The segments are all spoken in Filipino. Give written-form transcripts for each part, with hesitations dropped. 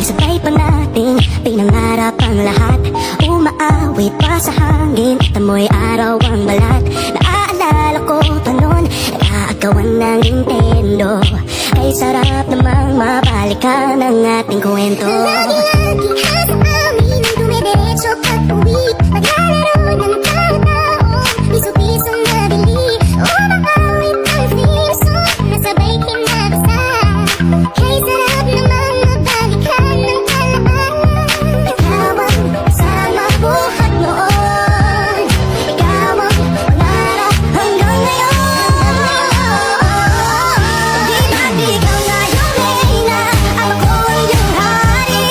sabay pa nating pinangarap ang lahat. Umaawit pa sa hangin at amoy araw ang balat. Naaalala ko pa noon, nag-aagawan ng Nintendo. Ay sarap namang mabalikan ang ating kwento. Lagi-lagi hasa amin ang dumidiretso pag-uwi. Maglalaro ng tao, piso-pisong nabili. Umakawit ang piso, nasabay kinabasa. Kay sarap namang mabalikan ng talaan. Ikaw ang kasama buhat noon. Ikaw ang pangarap hanggang ngayon. Di ba't ikaw na yung reyna, ako ang iyong hari.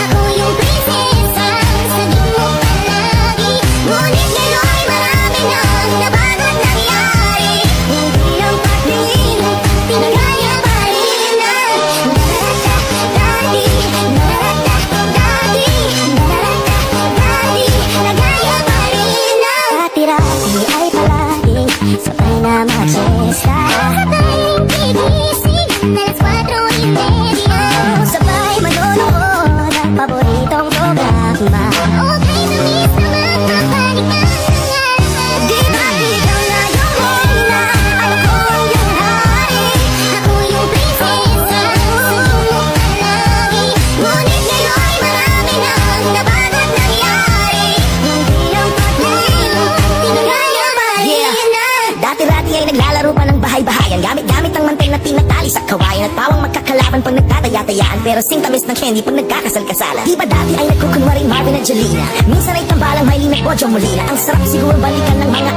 Ako yung prinsesa, sabihin mo palagi. Ngunit ngayon'y marami nang nabago at nangyari. Hindi ang pagtingin, pinagaya pa rin ang narata-dati, narata-dati, narata-dati, nagaya pa rin ang Dati-dati ay palaging sabay na mag-siesta. sabay gigising na alas 4:30. Sabay manonood ang paboritong programa. Okay na miss naman mabalikan ang araw. Di ba't ikaw na yung reyna, ako ang iyong hari. Ako yung prinsesa, sabihin mo palagi. Ngunit ngayon'y marami nang nabago at nangyari. Hindi ang pagtingin, Pinagaya pa rin ang Dati-dati ay naglalaro pa ng bahay-bahayan. Gamit-gamit ang mantay na tinatali sa kawayan. At pawang magkakalaban pag nagtataya-tayaan. Pero sintamis ng candy pag nagkakasal-kasalan. Di ba dati ay nagkukunwaring Marvin at Jelena? Minsan ay tambalang Maylin at Bojo Molina. Ang sarap siguro balikan ng mga